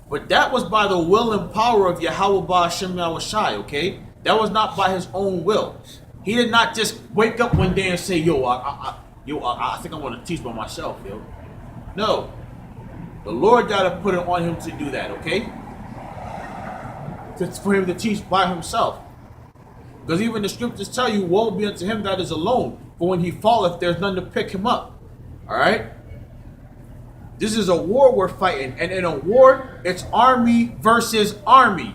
But that was by the will and power of Yahawah Sham Yahawashi, okay? That was not by his own will. He did not just wake up one day and say, yo, I think I want to teach by myself, yo. No. The Lord got to put it on him to do that, okay? For him to teach by himself. Because even the scriptures tell you, woe be unto him that is alone. For when he falleth, there's none to pick him up. Alright? This is a war we're fighting. And in a war, it's army versus army.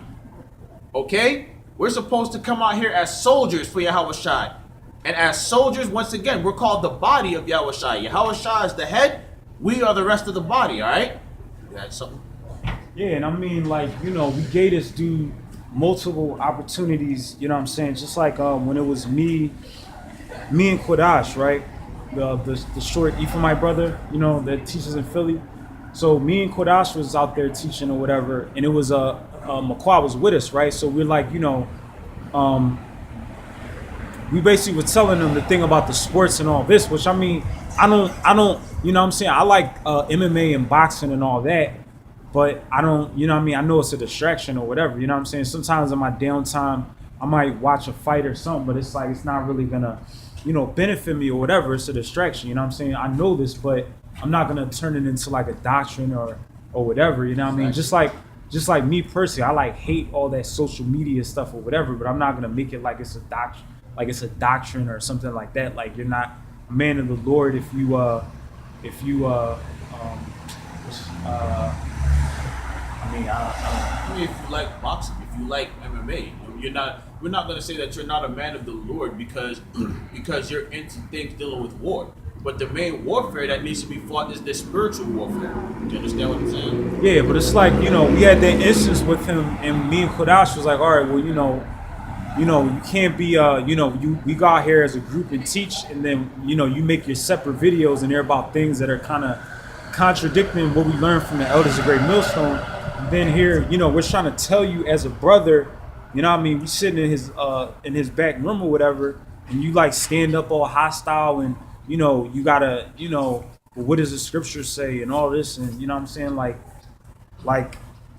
Okay? We're supposed to come out here as soldiers for Yahawashi. And as soldiers, once again, we're called the body of Yahawashi. Yahawashi is the head. We are the rest of the body. Alright? You had something? Yeah, and I mean, like, you know, we gave this dude multiple opportunities, you know what I'm saying? Just like when it was me and Kodash, right? The short Ephraimite brother, you know, that teaches in Philly. So me and Kodash was out there teaching or whatever, and it was Makwa was with us, right? So we're like, you know, we basically were telling them the thing about the sports and all this, which I mean, I don't, you know what I'm saying? I like MMA and boxing and all that. But I don't, you know what I mean? I know it's a distraction or whatever, you know what I'm saying? Sometimes in my downtime, I might watch a fight or something, but it's like, it's not really gonna, you know, benefit me or whatever. It's a distraction, you know what I'm saying? I know this, but I'm not gonna turn it into like a doctrine or whatever, you know what I mean? Just like me personally, I like hate all that social media stuff or whatever, but I'm not gonna make it like it's a doctrine or something like that. Like you're not a man of the Lord if you I mean, if you like boxing, if you like MMA, we're not going to say that you're not a man of the Lord because you're into things dealing with war. But the main warfare that needs to be fought is the spiritual warfare. Do you understand what I'm saying? Yeah, but it's like, you know, we had that instance with him, and me and Kodash was like, all right, well, you know, you can't be, we go out here as a group and teach, and then, you know, you make your separate videos, and they're about things that are kind of contradicting what we learned from the elders of Great Millstone. And then here, you know, we're trying to tell you as a brother, you know what I mean? We sitting in his back room or whatever, and you like stand up all hostile, and you know, you gotta, you know, what does the scripture say and all this, and you know what I'm saying? Like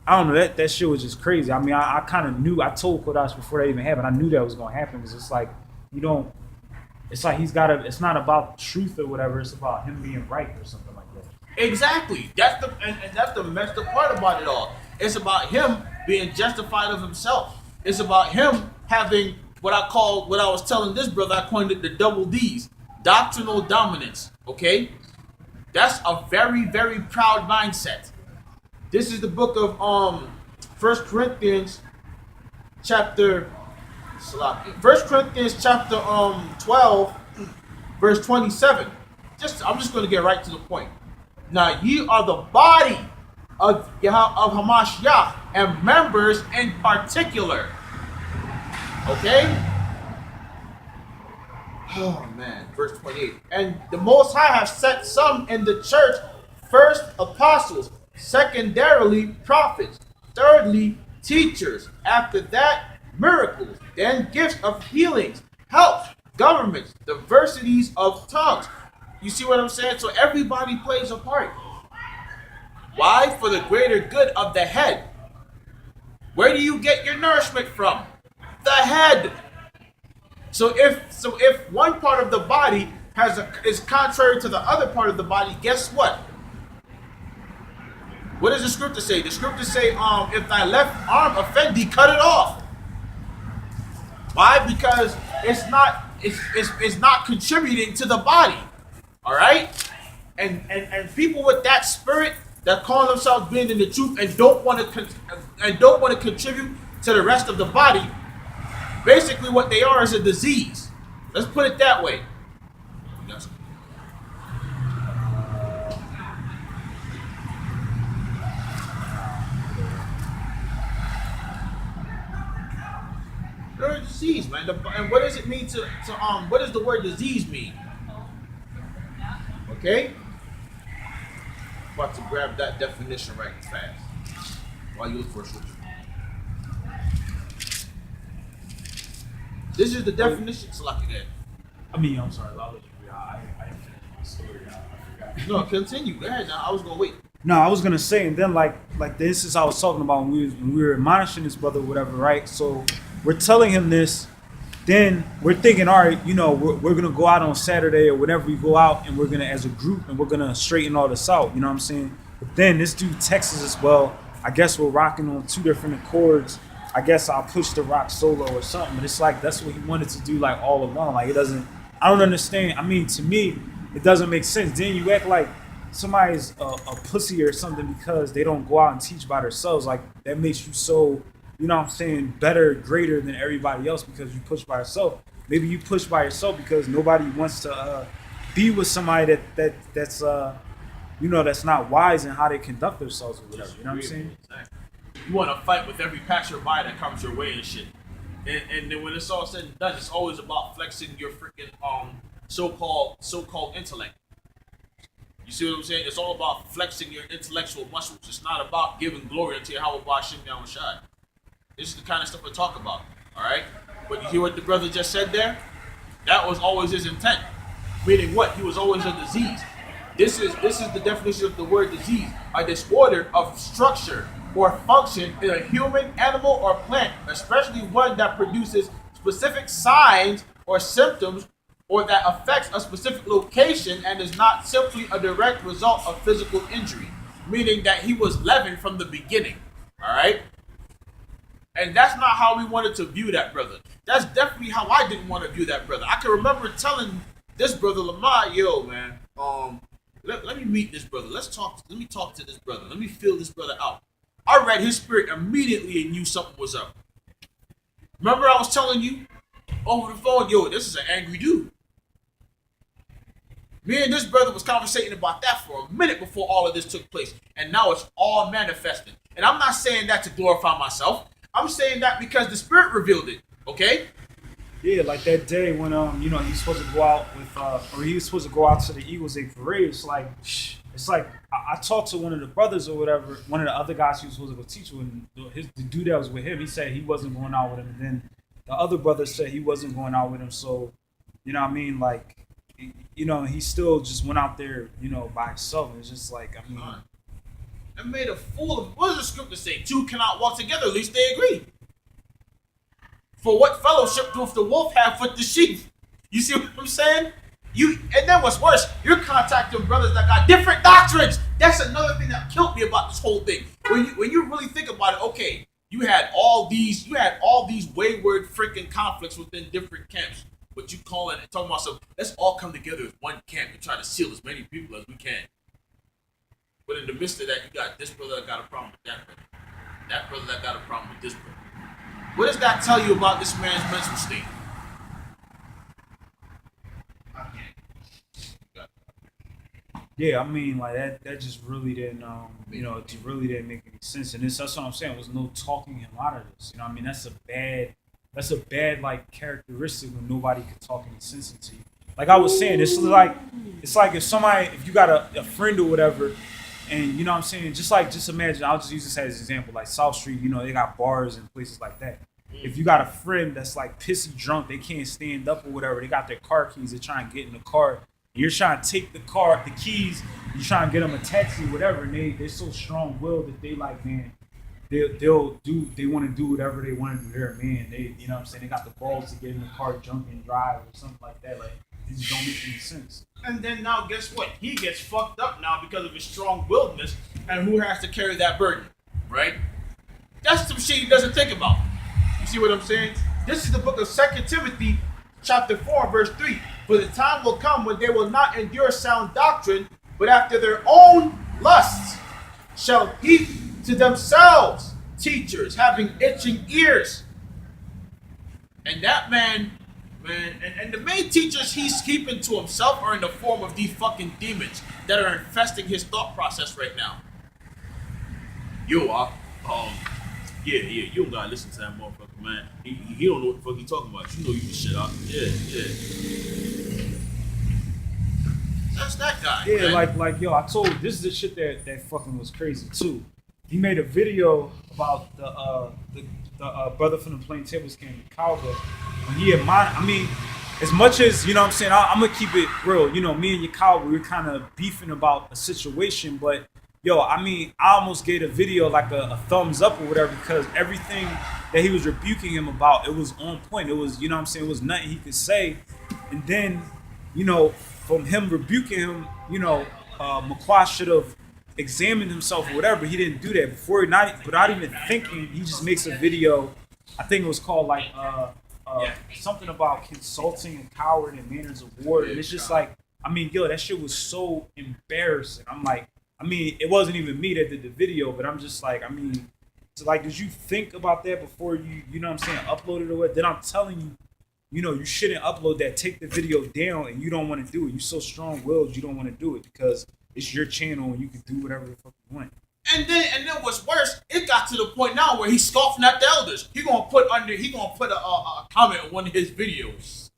I don't know, that shit was just crazy. I mean, I kind of knew, I told Kodash before that even happened, I knew that was gonna happen, because it's like, you don't, it's like it's not about truth or whatever, it's about him being right or something like that. Exactly. That's the messed up part about it all. It's about him being justified of himself. It's about him having what I was telling this brother, I coined it the double D's. Doctrinal dominance. Okay? That's a very, very proud mindset. This is the book of 1 Corinthians chapter 12, verse 27. I'm just going to get right to the point. Now ye are the body of Hamashiach and members in particular. Okay? Oh man, verse 28. And the Most High have set some in the church, first apostles, secondarily prophets, thirdly teachers, after that miracles, then gifts of healings, helps, governments, diversities of tongues. You see what I'm saying? So everybody plays a part. Why? For the greater good of the head. Where do you get your nourishment from? The head. So if one part of the body is contrary to the other part of the body, guess what? What does the scripture say? The scripture say, if thy left arm offend thee, cut it off. Why? Because it's not contributing to the body. All right, and people with that spirit that call themselves being in the truth and don't want to contribute to the rest of the body, basically what they are is a disease. Let's put it that way. They're a disease, man. And what does it mean what does the word disease mean? Okay? About to grab that definition right fast while you look for a scripture. This is the definition. I mean, I'm sorry, I'll let you read. I didn't finish my story. I forgot. No, continue. Go ahead now. I was going to wait. No, I was gonna say, and then like this is I was talking about when we were admonishing this brother, or whatever, right? So we're telling him this, then we're thinking, all right, we're gonna go out on Saturday or whenever we go out, and we're gonna as a group, and we're gonna straighten all this out. You know what I'm saying? But then this dude texts us, well, I guess we're rocking on two different accords. I guess I'll push the rock solo or something. But it's like that's what he wanted to do like all along. Like it doesn't. I don't understand. I mean, to me, it doesn't make sense. Then you act like somebody's a pussy or something because they don't go out and teach by themselves. Like that makes you so, you know what I'm saying, better, greater than everybody else because you push by yourself. Maybe you push by yourself because nobody wants to be with somebody that's that's not wise in how they conduct themselves or whatever. You know what I'm saying? You want to fight with every passerby that comes your way and shit. And then when it's all said and done, it's always about flexing your freaking so-called intellect. You see what I'm saying? It's all about flexing your intellectual muscles. It's not about giving glory unto Yahawah, Sham, Yahawashi. This is the kind of stuff we talk about. Alright? But you hear what the brother just said there? That was always his intent. Meaning what? He was always a disease. This is the definition of the word disease. A disorder of structure or function in a human, animal, or plant, especially one that produces specific signs or symptoms or that affects a specific location and is not simply a direct result of physical injury, meaning that he was leavened from the beginning, all right? And that's not how we wanted to view that brother. That's definitely how I didn't want to view that brother. I can remember telling this brother Lamar, yo, man, let me meet this brother. Let me talk to this brother. Let me feel this brother out. I read his spirit immediately and knew something was up. Remember I was telling you over the phone, yo, this is an angry dude. Me and this brother was conversating about that for a minute before all of this took place. And now it's all manifesting. And I'm not saying that to glorify myself. I'm saying that because the spirit revealed it. Okay? Yeah, like that day when he's supposed to go out with or he was supposed to go out to the Eagles Day parade. It's like I talked to one of the brothers or whatever, one of the other guys he was supposed to go teach with, and the dude that was with him, he said he wasn't going out with him, and then the other brother said he wasn't going out with him. So, you know what I mean? Like, he still just went out there, by himself. And it's just like, I mean, and made a fool of. What does the scripture say? Two cannot walk together. At least they agree. For what fellowship doth the wolf have with the sheep? You see what I'm saying? And then what's worse, you're contacting brothers that got different doctrines. That's another thing that killed me about this whole thing. When you really think about it, okay, you had all these wayward freaking conflicts within different camps. But you talking about something, let's all come together as one camp and try to seal as many people as we can. But in the midst of that, you got this brother that got a problem with that brother. That brother that got a problem with this brother. What does that tell you about this man's mental state? Yeah, I mean, like that just really didn't, it really didn't make any sense. And that's what I'm saying. There was no talking him out of this. You know what I mean? That's a bad like characteristic when nobody could talk any sense into you. Like I was saying, it's like if you got a friend or whatever, and you know what I'm saying, just imagine, I'll just use this as an example, like South Street, they got bars and places like that. If you got a friend that's like pissy drunk, they can't stand up or whatever, they got their car keys, they're trying to get in the car, and you're trying to take the keys, you're trying to get them a taxi or whatever, and they're so strong-willed that they like, man, they want to do whatever they want to do there, man. You know what I'm saying, they got the balls to get in the car, jump and drive or something like that. Like, it just don't make any sense. And then now, guess what? He gets fucked up now because of his strong-willedness, and who has to carry that burden, right? That's some shit he doesn't think about. You see what I'm saying? This is the book of 2 Timothy, chapter 4, verse 3. For the time will come when they will not endure sound doctrine, but after their own lusts shall heap to themselves teachers having itching ears. And that man, and the main teachers he's keeping to himself are in the form of these fucking demons that are infesting his thought process right now. Yeah, you don't gotta listen to that motherfucker, man. He don't know what the fuck he talking about. You know you can shit out. Yeah. That's that guy. Yeah, man. like yo, I told you, this is the shit that fucking was crazy too. He made a video about the brother from the Plain Tables came to Yahawah when he admonished. I mean, as much as, you know what I'm saying, I'm gonna keep it real. Me and Yahawah, we were kind of beefing about a situation, but yo, I mean, I almost gave a video like a thumbs up or whatever because everything that he was rebuking him about, it was on point. It was, you know what I'm saying, it was nothing he could say. And then, you know, from him rebuking him, you know, McQuash should have examined himself or whatever. He didn't do that before, not without even thinking. He just makes a video. I think it was called like something about consulting and coward and manners of war. And it's just like, I mean, yo, that shit was so embarrassing. I'm like, I mean, it wasn't even me that did the video, but I'm just like, I mean, so like, did you think about that before you know what I'm saying, upload it or what? Then I'm telling you, you know, you shouldn't upload that. Take the video down, and you don't want to do it. You're so strong-willed, you don't want to do it because it's your channel and you can do whatever the fuck you want. And then what's worse, it got to the point now where he's scoffing at the elders. He gonna put a comment on one of his videos.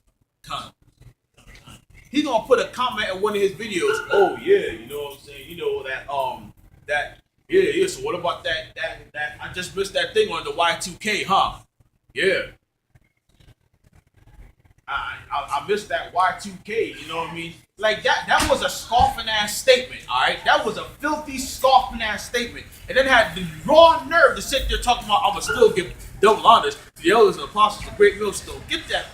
He gonna put a comment on one of his videos. Oh yeah, you know what I'm saying? You know that yeah. So what about that I just missed that thing on the Y2K, huh? Yeah. I missed that Y2K, you know what I mean? Like that was a scoffing ass statement, alright? That was a filthy scoffing ass statement. And then had the raw nerve to sit there talking about I'ma still give double honors to the elders and apostles of great millstone. Get that,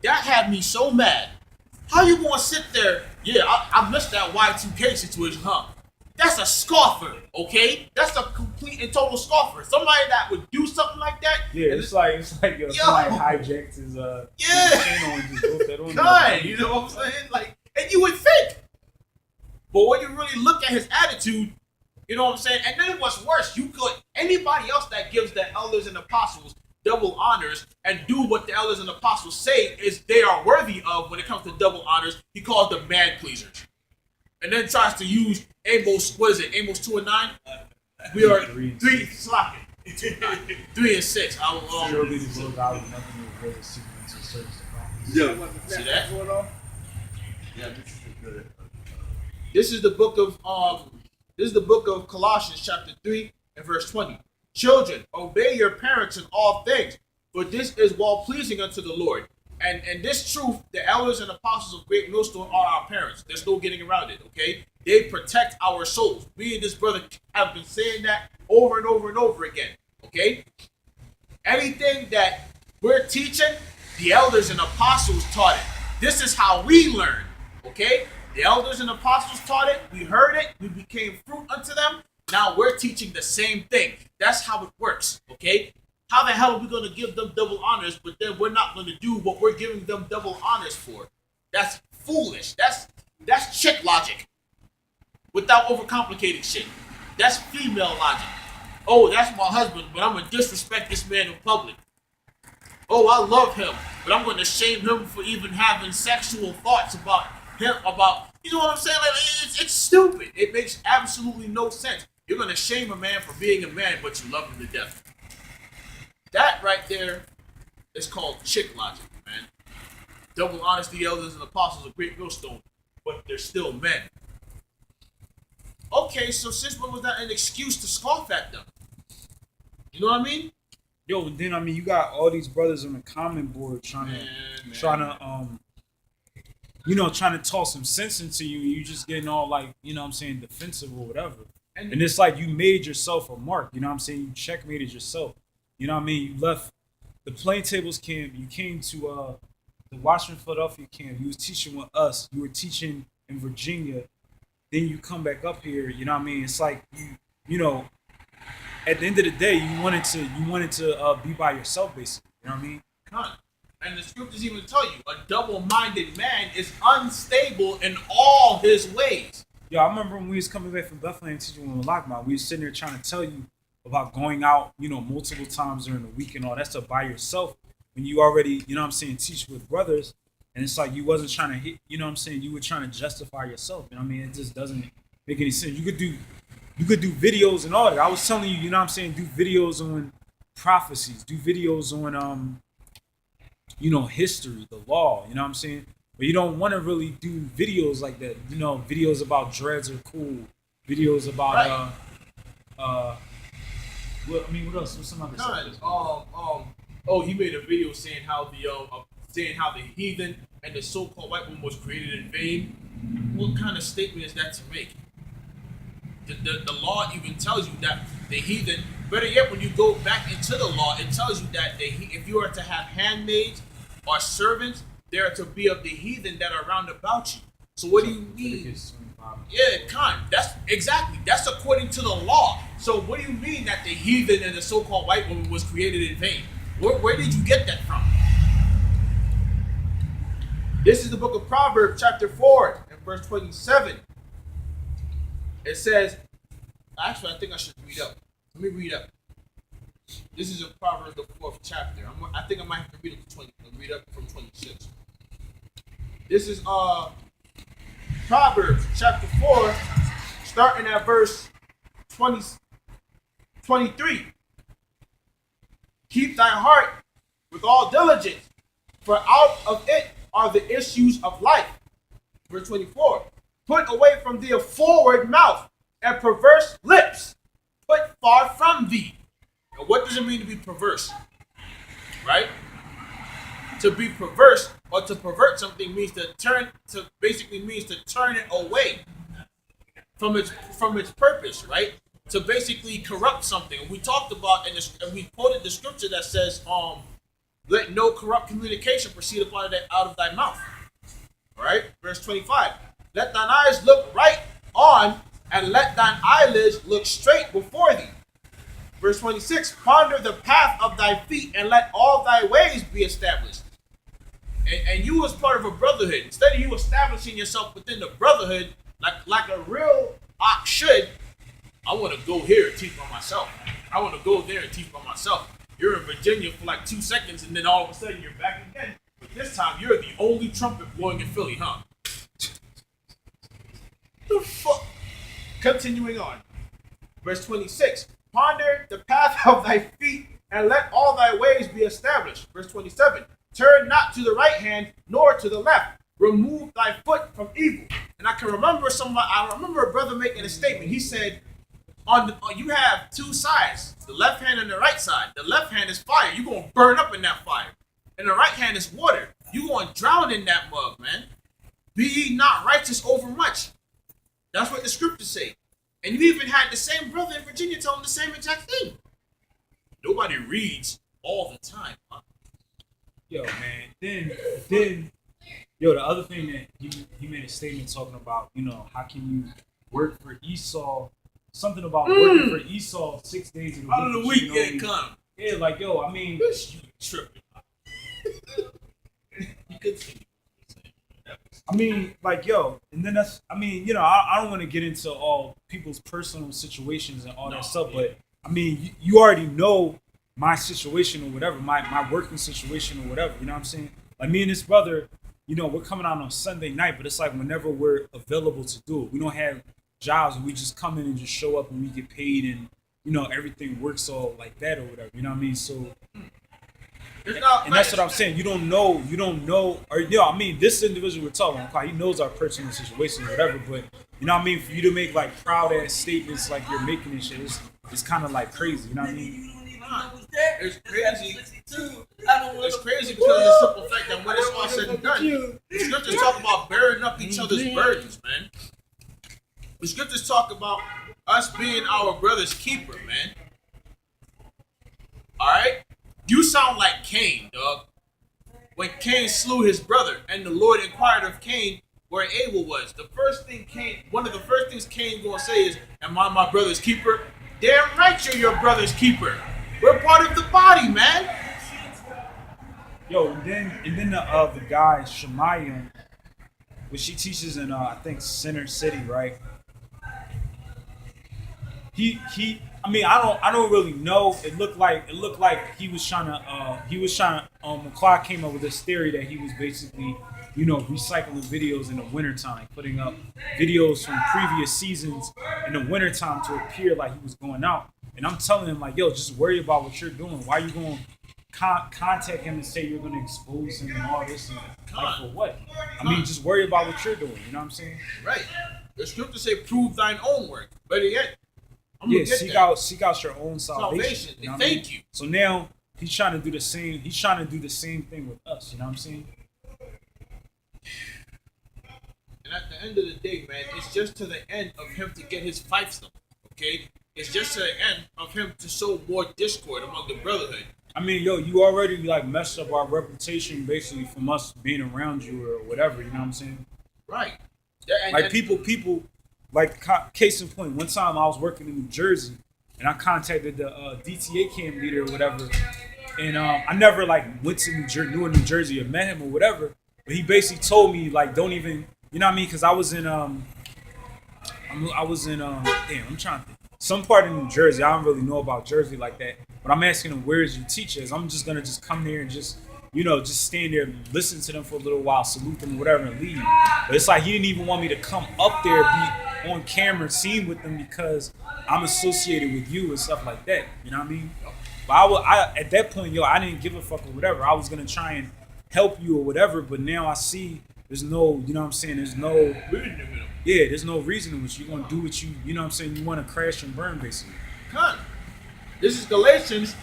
that had me so mad. How you gonna sit there? Yeah, I missed that Y2K situation, huh? That's a scoffer, okay? That's a complete and total scoffer. Somebody that would do something like that. Yeah, it's like yo, somebody hijacked his channel and just wrote that on. God, you know what I'm saying? Like, and you would think. But when you really look at his attitude, you know what I'm saying? And then what's worse, you could anybody else that gives the elders and apostles double honors and do what the elders and apostles say is they are worthy of when it comes to double honors, he calls them man pleasers. And then tries to use Amos, what is it? Amos 2 and 9? We are 3 slacking. 3 and 6. I will surely the book out of nothing will really seek to search the yeah. See that? Yeah, this is the book of Colossians chapter 3 and verse 20. Children, obey your parents in all things, for this is well pleasing unto the Lord. And this truth, the elders and apostles of Great Millstone are our parents. There's no getting around it, okay? They protect our souls. Me and this brother have been saying that over and over and over again, okay? Anything that we're teaching, the elders and apostles taught it. This is how we learn, okay? The elders and apostles taught it. We heard it. We became fruit unto them. Now we're teaching the same thing. That's how it works, okay? How the hell are we going to give them double honors, but then we're not going to do what we're giving them double honors for? That's foolish. That's chick logic without overcomplicating shit. That's female logic. Oh, that's my husband, but I'm going to disrespect this man in public. Oh, I love him, but I'm going to shame him for even having sexual thoughts about him, you know what I'm saying? Like, it's stupid. It makes absolutely no sense. You're going to shame a man for being a man, but you love him to death. That right there is called chick logic, man. Double honors the elders and apostles of Great Millstone, but they're still men. Okay, so since when was that an excuse to scoff at them? You know what I mean? Yo, then I mean you got all these brothers on the comment board trying to toss some sense into you, and you just getting all like, you know what I'm saying, defensive or whatever. And it's like you made yourself a mark, you know what I'm saying? You checkmated yourself. You know what I mean? You left the Plain Tables camp. You came to the Washington, Philadelphia camp. You was teaching with us. You were teaching in Virginia. Then you come back up here. You know what I mean? It's like you know. At the end of the day, you wanted to be by yourself, basically. You know what I mean? And the scriptures even tell you a double-minded man is unstable in all his ways. Yo, I remember when we was coming back from Bethlehem teaching with Lockmouth, we was sitting there trying to tell you about going out, you know, multiple times during the week and all that stuff by yourself when you already, you know what I'm saying, teach with brothers. And it's like you wasn't trying to hit, you know what I'm saying, you were trying to justify yourself. You know what I mean? It just doesn't make any sense. You could do videos and all that. I was telling you, you know what I'm saying, do videos on prophecies, do videos on you know, history, the law, you know what I'm saying? But you don't want to really do videos like that. You know, videos about dreads are cool. Videos about what else? What's some other stuff? He made a video saying how the heathen and the so-called white woman was created in vain. What kind of statement is that to make? The law even tells you that the heathen, better yet, when you go back into the law, it tells you that if you are to have handmaids or servants, they are to be of the heathen that are round about you. So what do you mean? Yeah, that's exactly. That's according to the law. So what do you mean that the heathen and the so-called white woman was created in vain? Where did you get that from? This is the book of Proverbs, chapter 4, and verse 27. It says, actually, I think I should read up. Let me read up. This is in Proverbs, the 4th chapter. I think I might have to read up to 20. I'll read up from 26. This is Proverbs, chapter 4, starting at verse 23. Keep thy heart with all diligence, for out of it are the issues of life. Verse 24. Put away from thee a forward mouth and perverse lips. Put far from thee. Now, what does it mean to be perverse? Right? To be perverse or to pervert something means basically means to turn it away from its purpose, right? To basically corrupt something. We talked about and we quoted the scripture that says, let no corrupt communication proceed out of thy mouth. Right? Verse 25. Let thine eyes look right on, and let thine eyelids look straight before thee. Verse 26. Ponder the path of thy feet, and let all thy ways be established. And you as part of a brotherhood, instead of you establishing yourself within the brotherhood, like a real ox should, I want to go here and teach by myself. I want to go there and teach by myself. You're in Virginia for like 2 seconds, and then all of a sudden you're back again. But this time you're the only trumpet blowing in Philly, huh? The fuck? Continuing on. Verse 26. Ponder the path of thy feet, and let all thy ways be established. Verse 27. Turn not to the right hand, nor to the left. Remove thy foot from evil. And I remember a brother making a statement. He said, you have two sides, the left hand and the right side. The left hand is fire. You're going to burn up in that fire. And the right hand is water. You're going to drown in that mug, man. Be ye not righteous over much. That's what the scriptures say. And you even had the same brother in Virginia tell him the same exact thing. Nobody reads all the time, huh? Yo, man. Then, the other thing that he made a statement talking about, how can you work for Esau? Something about working for Esau 6 days of the week. Come. Yeah, like, yo, I mean, you tripping. You continue. I mean, like, yo, and then that's, I mean, I don't want to get into all people's personal situations and all that stuff, but I mean, you already know my situation or whatever, my working situation or whatever, you know what I'm saying? Like, me and this brother, we're coming out on Sunday night, but it's like whenever we're available to do it. We don't have jobs, and we just come in and just show up and we get paid, and everything works all like that or whatever, you know what I mean? So and that's what I'm saying. You don't know, or I mean, this individual we're talking about, he knows our personal situation or whatever, but you know what I mean, for you to make like proud ass statements like you're making and shit, it's kind of like crazy, you know what I mean? It's crazy. It's crazy because of the simple fact that when it's all said and done, the scriptures talk about bearing up each other's burdens, man. The scriptures talk about us being our brother's keeper, man. Alright? You sound like Cain, dog. When Cain slew his brother, and the Lord inquired of Cain where Abel was. One of the first things Cain gonna say is, am I my brother's keeper? Damn right you're your brother's keeper. We're part of the body, man. Yo, and then the guy Sham, which she teaches in I think Center City, right? I mean, I don't really know. It looked like he was trying to McCloud came up with this theory that he was basically, recycling videos in the wintertime, putting up videos from previous seasons in the wintertime to appear like he was going out. And I'm telling him, like, yo, just worry about what you're doing. Why are you going to contact him and say you're going to expose him and all this? And, like, for what? I mean, just worry about what you're doing. You know what I'm saying? Right. The scriptures say, prove thine own work. Better yet, seek out your own salvation. You know Thank you. So now he's trying to do the same. He's trying to do the same thing with us. You know what I'm saying? And at the end of the day, man, it's just to the end of him to get his fiefdom. Okay? It's just to the end of him to sow more discord among the brotherhood. I mean, yo, you already like messed up our reputation basically from us being around you or whatever. You know what I'm saying? Right. Yeah, Like people, like case in point. One time I was working in New Jersey, and I contacted the DTA camp leader or whatever, and I never like went to New Jersey or met him or whatever. But he basically told me like, don't even, you know what I mean? Because I was in damn, I'm trying to think. Some part of New Jersey. I don't really know about Jersey like that. But I'm asking him, where is your teachers? I'm just gonna just come there and just, you know, just stand there, listen to them for a little while, salute them, whatever, and leave. But it's like he didn't even want me to come up there, be on camera, seen with them because I'm associated with you and stuff like that. You know what I mean? But I at that point, yo, I didn't give a fuck or whatever. I was gonna try and help you or whatever. But now I see there's no, you know what I'm saying? There's no, yeah, there's no reason in which you're gonna do what you know what I'm saying? You want to crash and burn, basically. Come. This is Galatians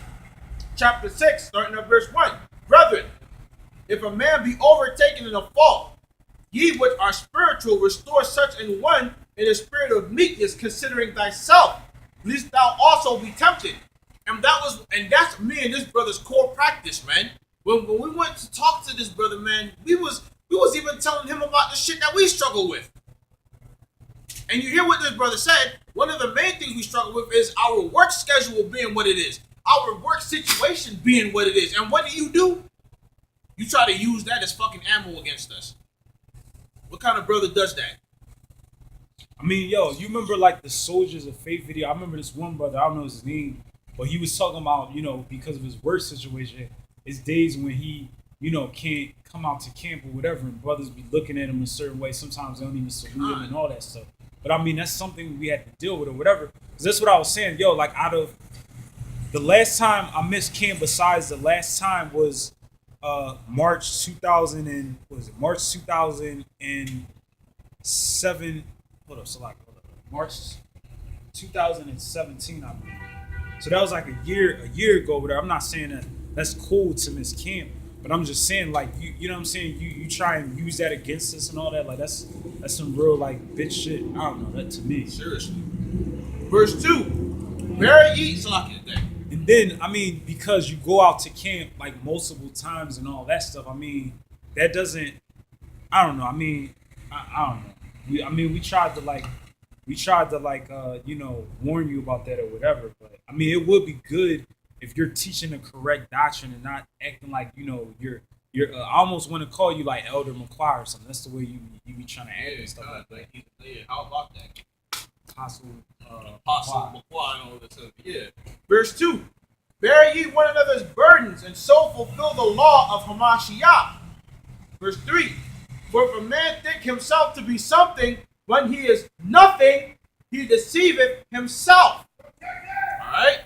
chapter 6, starting at verse 1. Brethren, if a man be overtaken in a fault, ye which are spiritual, restore such an one in a spirit of meekness, considering thyself, lest thou also be tempted. And that's me and this brother's core practice, man. When we went to talk to this brother, man, we was even telling him about the shit that we struggle with. And you hear what this brother said. One of the main things we struggle with is our work schedule being what it is. Our work situation being what it is. And what do? You try to use that as fucking ammo against us. What kind of brother does that? I mean, yo, you remember like the Soldiers of Faith video? I remember this one brother, I don't know his name, but he was talking about, you know, because of his work situation, his days when he, you know, can't come out to camp or whatever, and brothers be looking at him a certain way. Sometimes they don't even salute him and all that stuff. But I mean, that's something we had to deal with or whatever. Because that's what I was saying. Yo, like out of the last time I missed camp, besides the last time was March 2000 and what was it? March 2007. Hold up, March 2017, I believe. So that was like a year ago. Whatever. I'm not saying that that's cool to miss camp, but I'm just saying like you know what I'm saying. You try and use that against us and all that. Like that's some real like bitch shit. I don't know that to me. Seriously. Verse 2. Bury ye Salakia. And then I mean because you go out to camp like multiple times and all that stuff. I mean that doesn't. I don't know. I mean I don't know. We tried to you know, warn you about that or whatever. But I mean, it would be good if you're teaching the correct doctrine and not acting like, you know, you're. I almost want to call you like Elder McQuire or something. That's the way you be trying to act and stuff like that. Yeah, how about that? Apostle McQuire and all that stuff. Yeah. Verse 2. Bear ye one another's burdens, and so fulfill the law of Hamashiach. Verse 3. For if a man think himself to be something, when he is nothing, he deceiveth himself. Alright?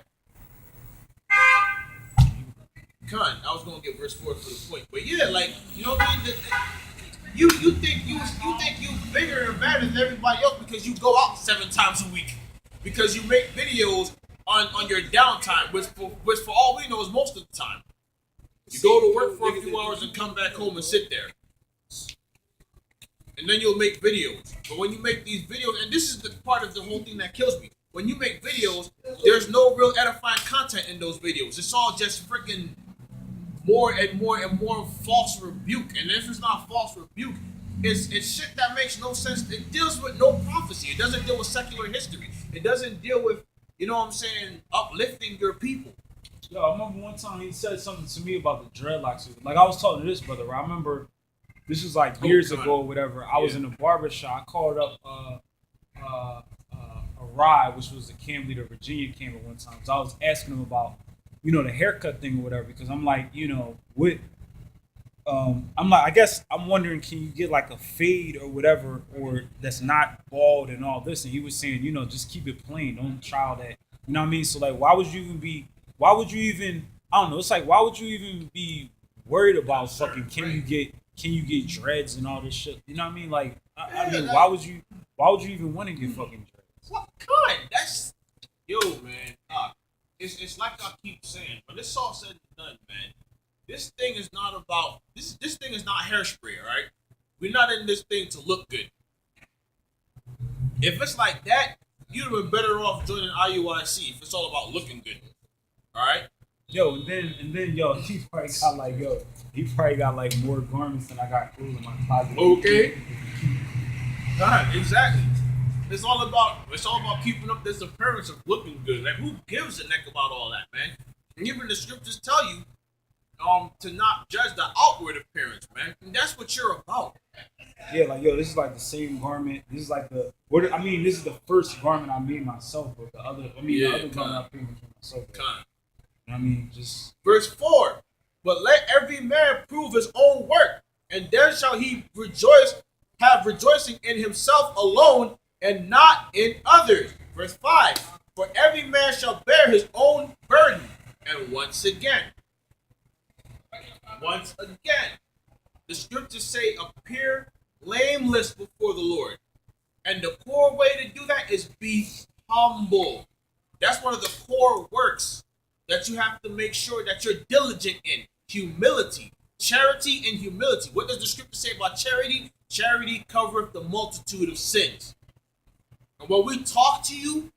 Con, I was gonna get verse 4 for the point. But yeah, like, you know what I mean? You think you bigger and better than everybody else because you go out 7 times a week. Because you make videos on your downtime, which for all we know is most of the time. You go to work for a few hours and come back home and sit there. And then you'll make videos. But when you make these videos, and this is the part of the whole thing that kills me. When you make videos, there's no real edifying content in those videos. It's all just freaking more and more and more false rebuke. And if it's not false rebuke, it's shit that makes no sense. It deals with no prophecy. It doesn't deal with secular history. It doesn't deal with, you know what I'm saying, uplifting your people. Yo, I remember one time he said something to me about the dreadlocks. Like I was talking to this brother, right? I remember this was like years ago or whatever. I was in a barber shop. I called up a Rye, which was the camp leader of Virginia camp at one time. So I was asking him about, you know, the haircut thing or whatever, because I'm like, you know, what I'm like, I guess I'm wondering, can you get like a fade or whatever, or that's not bald and all this? And he was saying, you know, just keep it plain. Don't try all that. You know what I mean? So like, why would you even, I don't know. It's like, why would you even be worried about fucking, can you get dreads and all this shit? You know what I mean? Like, I mean, why would you even want to get fucking dreads? What kind? That's, yo, man. It's like I keep saying, but it's all said and done, man. This thing is not about this thing is not hairspray, all right? We're not in this thing to look good. If it's like that, you'd have been better off joining IUIC if it's all about looking good. All right. Yo, and then, yo, he probably got like more garments than I got clothes in my closet. Okay. Exactly. It's all about keeping up this appearance of looking good. Like, who gives a neck about all that, man? And even the scriptures tell you to not judge the outward appearance, man. And that's what you're about. Yeah, like, yo, this is like the same garment. This is like this is the first garment I made myself, but the other garment I made myself. I mean, just verse 4. But let every man prove his own work, and then shall he have rejoicing in himself alone, and not in others. Verse 5. For every man shall bear his own burden. And once again, the scriptures say, appear blameless before the Lord. And the core way to do that is be humble. That's one of the core works that you have to make sure that you're diligent in. Humility. Charity and humility. What does the scripture say about charity? Charity covereth the multitude of sins. And when we talk to you,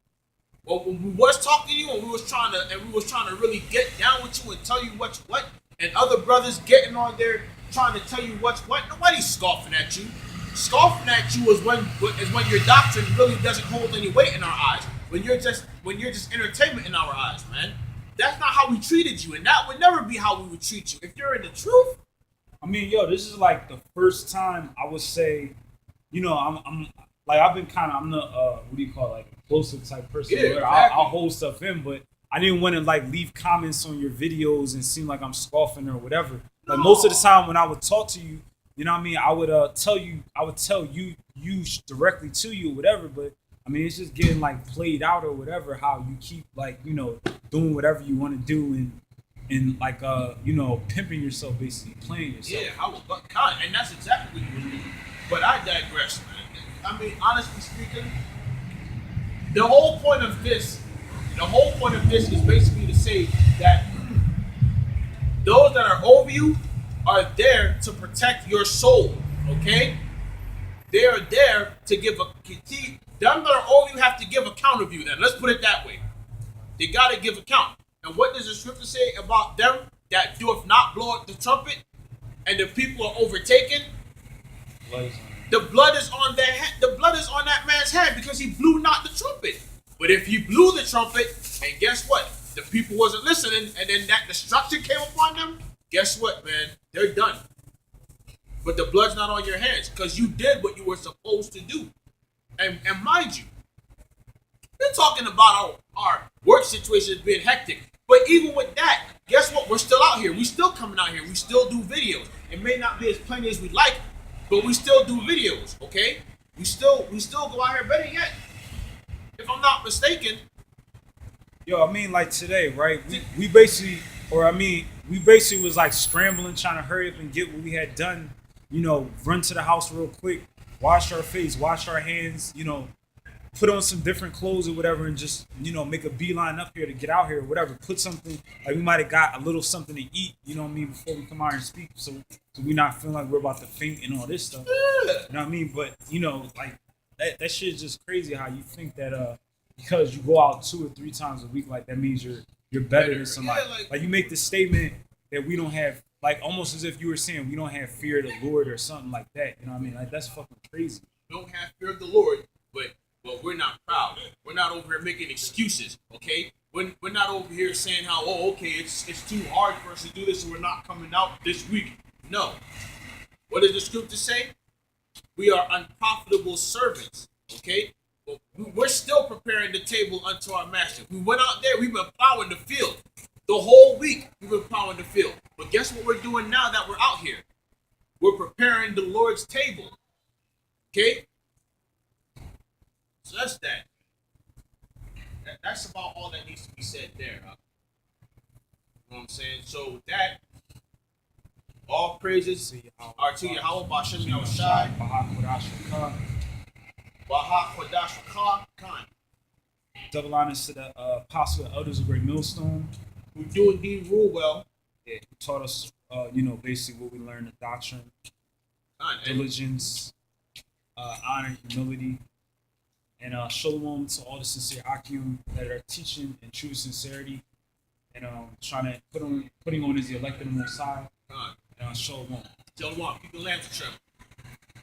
when we was talking to you and we was trying to really get down with you and tell you what's what, and other brothers getting on there trying to tell you what's what, nobody's scoffing at you. Scoffing at you is when your doctrine really doesn't hold any weight in our eyes. When you're just entertainment in our eyes, man. That's not how we treated you, and that would never be how we would treat you. If you're in the truth. I mean, yo, this is like the first time I would say, you know, I'm the what do you call it, like explosive type person. Yeah, exactly. I'll hold stuff in, but I didn't want to like leave comments on your videos and seem like I'm scoffing or whatever. Like most of the time when I would talk to you, you know what I mean, I would tell you directly to you or whatever, but I mean, it's just getting like played out or whatever, how you keep like, you know, doing whatever you want to do and like, you know, pimping yourself, basically playing yourself. Yeah, and that's exactly what you were doing. But I digress, man. I mean, honestly speaking, the whole point of this is basically to say that those that are over you are there to protect your soul, okay? They are there to give them that are over you have to give account of you then. Let's put it that way. They got to give account. And what does the scripture say about them that doeth not blow the trumpet and the people are overtaken? The blood is on their hand. The blood is on that man's hand because he blew not the trumpet. But if he blew the trumpet, and guess what? The people wasn't listening, and then that destruction came upon them. Guess what, man? They're done. But the blood's not on your hands because you did what you were supposed to do. And mind you, we're talking about our work situations being hectic. But even with that, guess what? We're still out here. We still coming out here. We still do videos. It may not be as plenty as we'd like, but we still do videos, okay? We still go out here. Better yet, if I'm not mistaken. Yo, I mean, like today, right? We basically was like scrambling, trying to hurry up and get what we had done. You know, run to the house real quick, wash our face, wash our hands, you know, put on some different clothes or whatever, and just, you know, make a beeline up here to get out here or whatever. Put something, like we might have got a little something to eat, you know what I mean, before we come out and speak, so we not feeling like we're about to faint and all this stuff. You know what I mean? But, you know, like that shit is just crazy how you think that because you go out 2 or 3 times a week, like that means you're better than somebody. Yeah, like you make the statement that we don't have, like almost as if you were saying we don't have fear of the Lord or something like that. You know what I mean? Like that's fucking crazy. We don't have fear of the Lord, but we're not proud. We're not over here making excuses, okay? We're not over here saying how, it's too hard for us to do this and we're not coming out this week. No. What does the scripture say? We are unprofitable servants, okay? But we're still preparing the table unto our master. We went out there, we've been plowing the field. The whole week we've been plowing the field. But guess what we're doing now that we're out here? We're preparing the Lord's table. Okay? So that's that. That's about all that needs to be said there. Huh? You know what I'm saying? So with that, all praises are to Yahawah, Ba'ashem Yahawashi, Baha Kodash Khan. Double honors to the apostle and elders of Great Millstone, who do indeed rule well. Yeah, who taught us, you know, basically what we learned, the doctrine, diligence, honor, humility, And shalom to all the sincere Akim that are teaching in true sincerity and trying to putting on his elect and Most High. And shalom. Shalom. Keep the lamps trimmed.